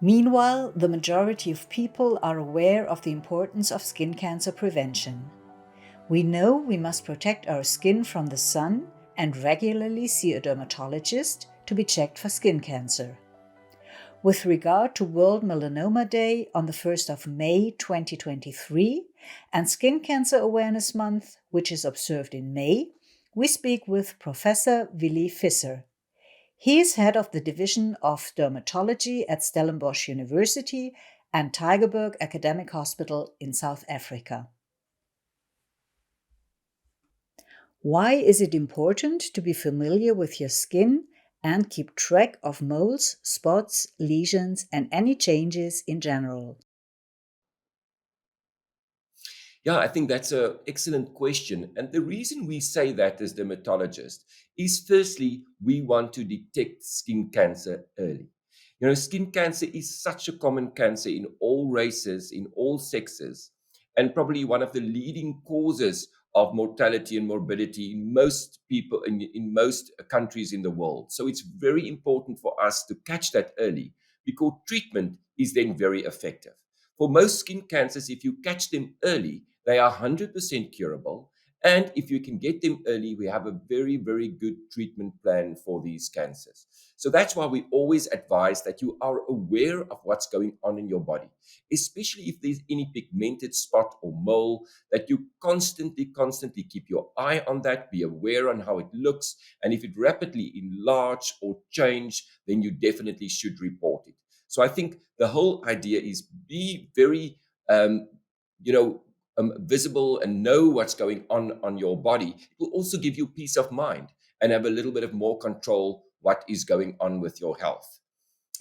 Meanwhile, the majority of people are aware of the importance of skin cancer prevention. We know we must protect our skin from the sun and regularly see a dermatologist to be checked for skin cancer. With regard to World Melanoma Day on the 1st of May 2023 and Skin Cancer Awareness Month, which is observed in May, we speak with Professor Willie Visser. He is head of the Division of Dermatology at Stellenbosch University and Tygerberg Academic Hospital in South Africa. Why is it important to be familiar with your skin and keep track of moles, spots, lesions, and any changes in general? Yeah, I think that's an excellent question. And the reason we say that as dermatologists is firstly, we want to detect skin cancer early. You know, skin cancer is such a common cancer in all races, in all sexes, and probably one of the leading causes of mortality and morbidity in most people, in most countries in the world. So it's very important for us to catch that early because treatment is then very effective. For most skin cancers, if you catch them early, they are 100% curable. And if you can get them early, we have a very, very good treatment plan for these cancers. So that's why we always advise that you are aware of what's going on in your body, especially if there's any pigmented spot or mole, that you constantly keep your eye on that, be aware on how it looks. And if it rapidly enlarge or change, then you definitely should report it. So I think the whole idea is be very, um, you know, visible and know what's going on your body. It will also give you peace of mind and have a little bit of more control what is going on with your health.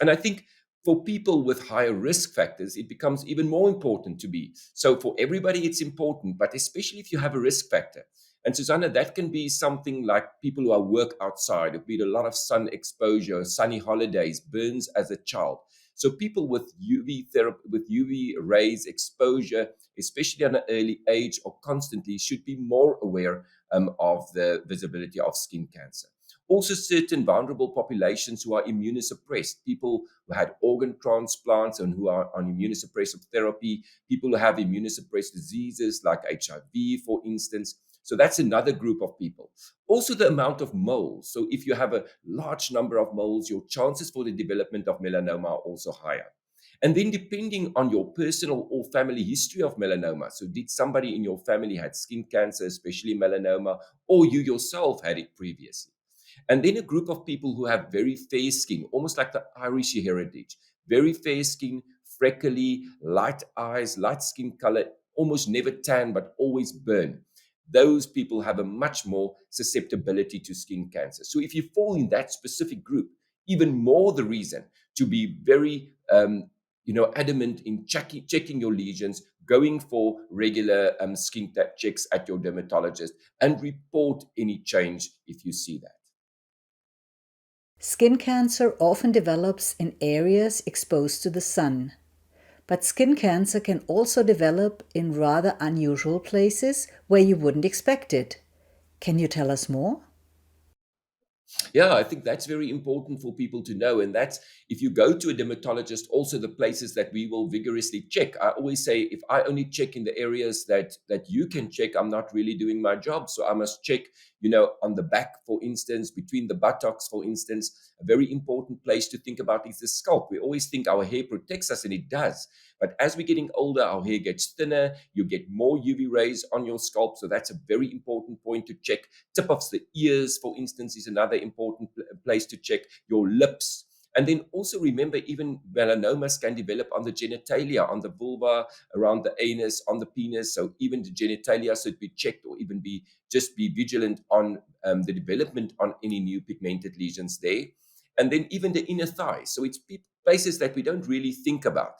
And I think for people with higher risk factors, it becomes even more important to be. So for everybody, it's important, but especially if you have a risk factor. And Susanna, that can be something like people who are work outside, who've been a lot of sun exposure, sunny holidays, burns as a child. So people with UV therapy, with UV rays exposure, especially at an early age or constantly, should be more aware of the visibility of skin cancer. Also, certain vulnerable populations who are immunosuppressed, people who had organ transplants and who are on immunosuppressive therapy, people who have immunosuppressed diseases like HIV, for instance. So that's another group of people. Also, the amount of moles. So if you have a large number of moles, your chances for the development of melanoma are also higher. And then depending on your personal or family history of melanoma, so did somebody in your family had skin cancer, especially melanoma, or you yourself had it previously? And then a group of people who have very fair skin, almost like the Irish heritage, very fair skin, freckly, light eyes, light skin color, almost never tan, but always burn. Those people have a much more susceptibility to skin cancer. So if you fall in that specific group, even more the reason to be very adamant in checking your lesions, going for regular skin checks at your dermatologist, and report any change if you see that. Skin cancer often develops in areas exposed to the sun. But skin cancer can also develop in rather unusual places where you wouldn't expect it. Can you tell us more? Yeah, I think that's very important for people to know. And that's if you go to a dermatologist, also the places that we will vigorously check. I always say if I only check in the areas that you can check, I'm not really doing my job. So I must check, on the back, for instance, between the buttocks, for instance. A very important place to think about is the scalp. We always think our hair protects us, and it does. But as we're getting older, our hair gets thinner, you get more UV rays on your scalp. So that's a very important point to check. Tip of the ears, for instance, is another important place to check. Your lips. And then also remember, even melanomas can develop on the genitalia, on the vulva, around the anus, on the penis. So even the genitalia should be checked, or even be vigilant on the development on any new pigmented lesions there. And then even the inner thighs. So it's places that we don't really think about.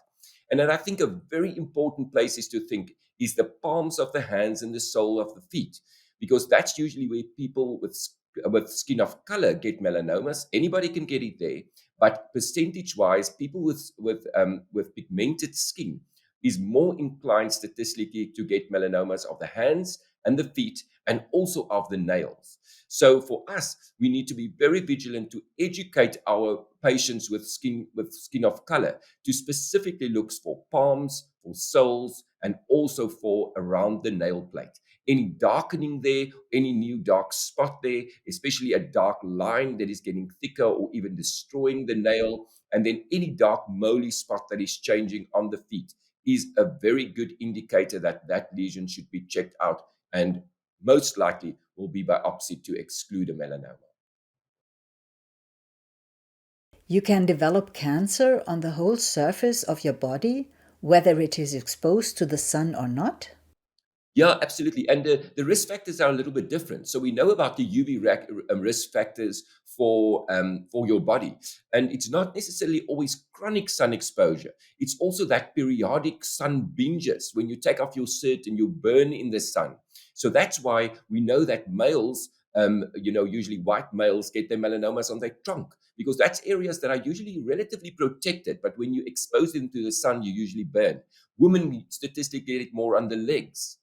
And then I think a very important place is to think is the palms of the hands and the sole of the feet, because that's usually where people with skin of color get melanomas. Anybody can get it there, but percentage-wise, people with pigmented skin is more inclined statistically to get melanomas of the hands and the feet and also of the nails. So for us, we need to be very vigilant to educate our patients with skin of color to specifically look for palms, for soles, and also for around the nail plate. Any darkening there, any new dark spot there, especially a dark line that is getting thicker or even destroying the nail, and then any dark moley spot that is changing on the feet is a very good indicator that that lesion should be checked out and most likely will be biopsy to exclude a melanoma. You can develop cancer on the whole surface of your body, whether it is exposed to the sun or not. Yeah, absolutely. And the risk factors are a little bit different. So we know about the risk factors for your body, and it's not necessarily always chronic sun exposure. It's also that periodic sun binges when you take off your shirt and you burn in the sun. So that's why we know that males, usually white males, get their melanomas on their trunk because that's areas that are usually relatively protected. But when you expose them to the sun, you usually burn. Women statistically get it more on the legs.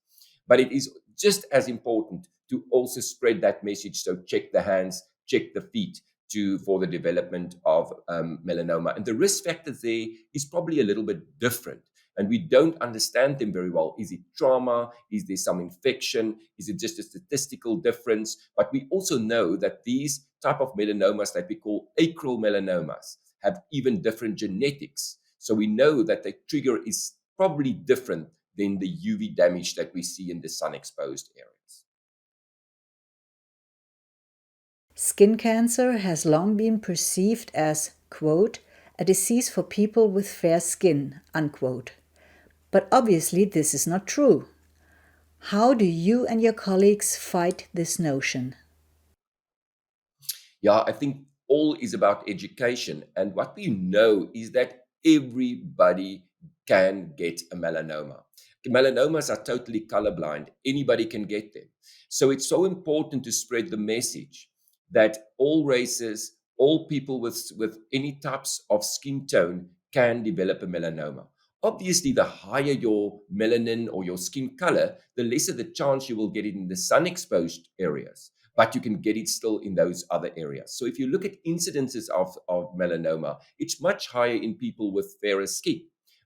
But it is just as important to also spread that message. So check the hands, check the feet for the development of melanoma. And the risk factors there is probably a little bit different. And we don't understand them very well. Is it trauma? Is there some infection? Is it just a statistical difference? But we also know that these type of melanomas that we call acral melanomas have even different genetics. So we know that the trigger is probably different than the UV damage that we see in the sun-exposed areas. Skin cancer has long been perceived as, quote, a disease for people with fair skin, unquote. But obviously this is not true. How do you and your colleagues fight this notion? Yeah, I think all is about education. And what we know is that everybody can get a melanoma. Melanomas are totally colorblind. Anybody can get them. So it's so important to spread the message that all races, all people with any types of skin tone can develop a melanoma. Obviously, the higher your melanin or your skin color, the lesser the chance you will get it in the sun exposed areas, but you can get it still in those other areas. So if you look at incidences of melanoma, it's much higher in people with fairer skin,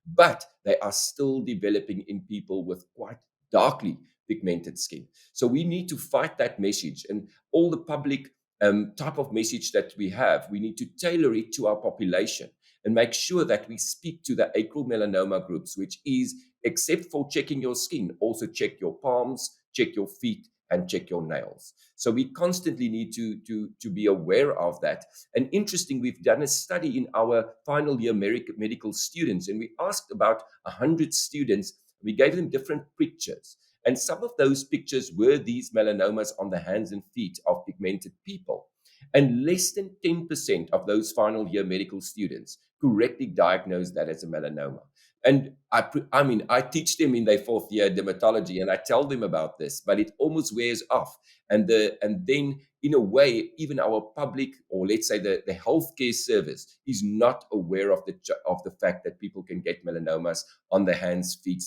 but they are still developing in people with quite darkly pigmented skin. So we need to fight that message, and all the public type of message that we have, we need to tailor it to our population and make sure that we speak to the acral melanoma groups, which is, except for checking your skin, also check your palms, check your feet, and check your nails. So we constantly need to be aware of that. And interesting, we've done a study in our final year medical students, and we asked about 100 students. We gave them different pictures. And some of those pictures were these melanomas on the hands and feet of pigmented people. And less than 10% of those final year medical students correctly diagnosed that as a melanoma. And I teach them in their fourth year dermatology, and I tell them about this, but it almost wears off. And then, in a way, even our public, or let's say the healthcare service, is not aware of the fact that people can get melanomas on their hands, feet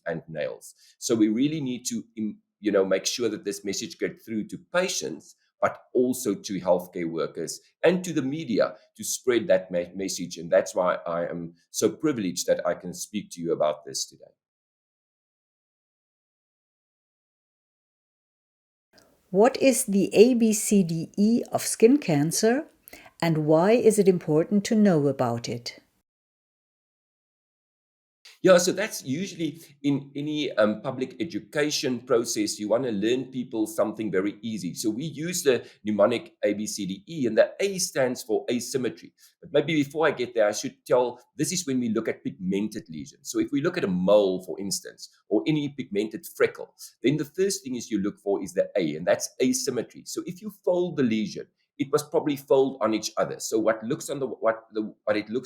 and nails. So we really need to make sure that this message gets through to patients, but also to healthcare workers and to the media to spread that message. And that's why I am so privileged that I can speak to you about this today. What is the ABCDE of skin cancer, and why is it important to know about it? Yeah, so that's usually in any public education process. You want to learn people something very easy. So we use the mnemonic ABCDE, and the A stands for asymmetry. But maybe before I get there, I should tell this is when we look at pigmented lesions. So if we look at a mole, for instance, or any pigmented freckle, then the first thing is you look for is the A, and that's asymmetry. So if you fold the lesion, it must probably fold on each other. So what it looks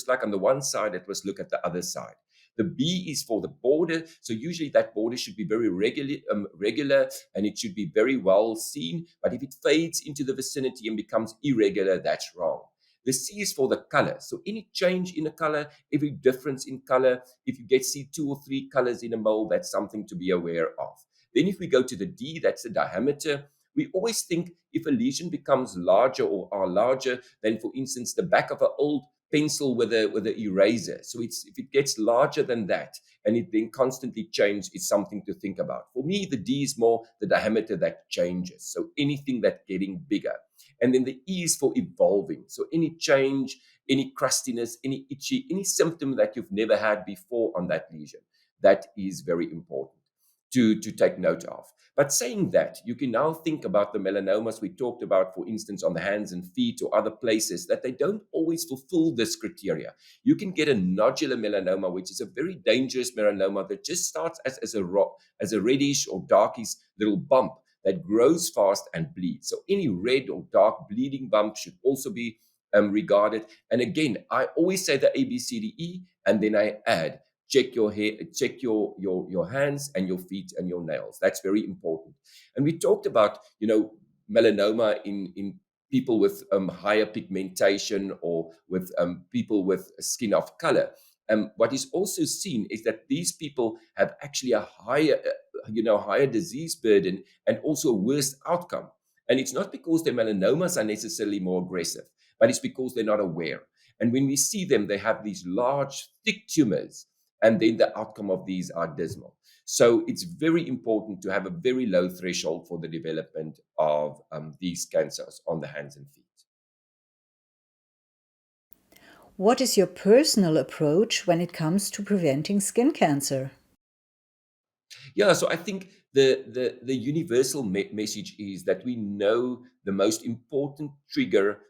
like on the one side, it must look at the other side. The B is for the border. So usually that border should be very regular and it should be very well seen. But if it fades into the vicinity and becomes irregular, that's wrong. The C is for the color. So any change in a color, every difference in color, if you see 2 or 3 colors in a mole, that's something to be aware of. Then if we go to the D, that's the diameter We always think if a lesion becomes larger or are larger than, for instance, the back of an old pencil with an eraser. So if it gets larger than that and it then constantly changes, it's something to think about. For me, the D is more the diameter that changes. So anything that's getting bigger. And then the E is for evolving. So any change, any crustiness, any itchy, any symptom that you've never had before on that lesion, that is very important to take note of. But saying that, you can now think about the melanomas we talked about, for instance, on the hands and feet or other places, that they don't always fulfill this criteria. You can get a nodular melanoma, which is a very dangerous melanoma that just starts as a reddish or darkish little bump that grows fast and bleeds. So any red or dark bleeding bump should also be regarded. And again, I always say the ABCDE, and then I add check your hair, check your hands and your feet and your nails. That's very important. And we talked about, melanoma in people with higher pigmentation or with people with skin of color. What is also seen is that these people have actually a higher disease burden and also a worse outcome. And it's not because their melanomas are necessarily more aggressive, but it's because they're not aware. And when we see them, they have these large, thick tumors, and then the outcome of these are dismal. So it's very important to have a very low threshold for the development of these cancers on the hands and feet. What is your personal approach when it comes to preventing skin cancer? Yeah, so I think the universal message is that we know the most important trigger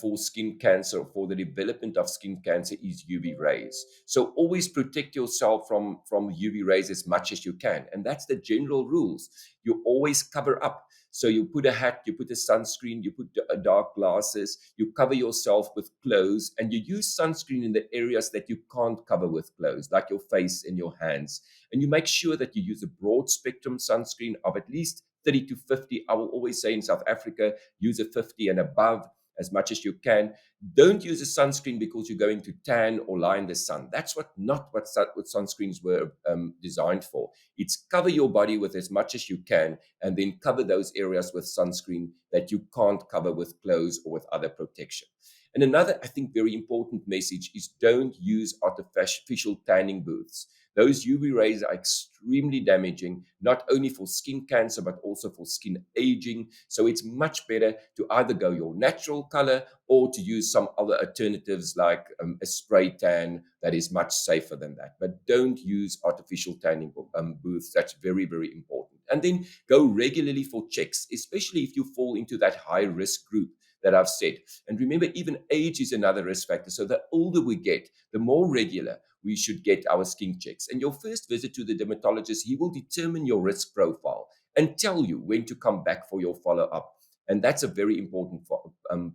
for skin cancer, for the development of skin cancer, is UV rays. So always protect yourself from UV rays as much as you can, and that's the general rules. You always cover up. So you put a hat, you put a sunscreen, you put dark glasses, you cover yourself with clothes, and you use sunscreen in the areas that you can't cover with clothes, like your face and your hands. And you make sure that you use a broad spectrum sunscreen of at least 30 to 50. I will always say in South Africa, use a 50 and above as much as you can. Don't use a sunscreen because you're going to tan or lie in the sun. That's not what sunscreens were designed for. It's cover your body with as much as you can, and then cover those areas with sunscreen that you can't cover with clothes or with other protection. And another, I think, very important message is don't use artificial tanning booths. Those UV rays are extremely damaging, not only for skin cancer, but also for skin aging. So it's much better to either go your natural color or to use some other alternatives like a spray tan that is much safer than that. But don't use artificial tanning booths. That's very, very important. And then go regularly for checks, especially if you fall into that high risk group that I've said. And remember, even age is another risk factor. So the older we get, the more regular we should get our skin checks. And your first visit to the dermatologist, he will determine your risk profile and tell you when to come back for your follow-up. And that's a very important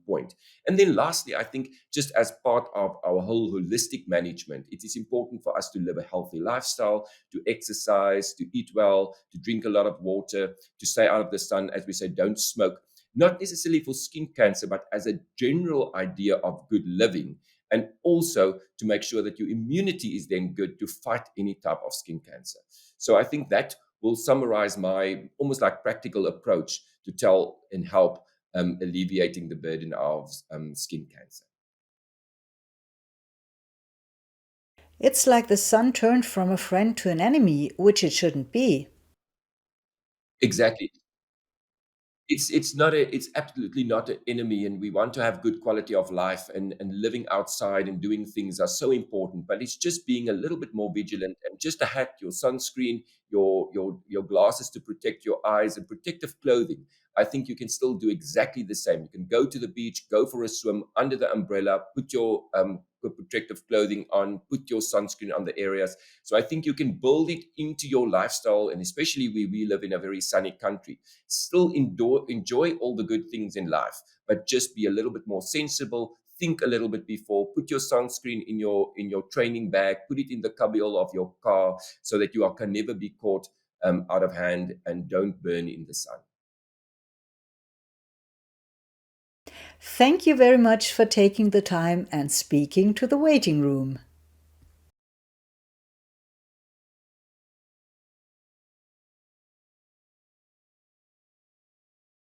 point. And then lastly, I think just as part of our whole holistic management, it is important for us to live a healthy lifestyle, to exercise, to eat well, to drink a lot of water, to stay out of the sun. As we say, don't smoke, not necessarily for skin cancer, but as a general idea of good living. And also to make sure that your immunity is then good to fight any type of skin cancer. So I think that will summarize my almost like practical approach to tell and help alleviating the burden of skin cancer. It's like the sun turned from a friend to an enemy, which it shouldn't be. Exactly. It's absolutely not an enemy, and we want to have good quality of life, and living outside and doing things are so important, but it's just being a little bit more vigilant, and just a hat, your sunscreen, your glasses to protect your eyes, and protective clothing. I think you can still do exactly the same. You can go to the beach, go for a swim under the umbrella, put your protective clothing on, put your sunscreen on the areas. So I think you can build it into your lifestyle, and especially we live in a very sunny country, still enjoy all the good things in life, but just be a little bit more sensible. Think a little bit before. Put your sunscreen in your training bag. Put it in the cubbyhole of your car so that can never be caught out of hand and don't burn in the sun. Thank you very much for taking the time and speaking to the waiting room.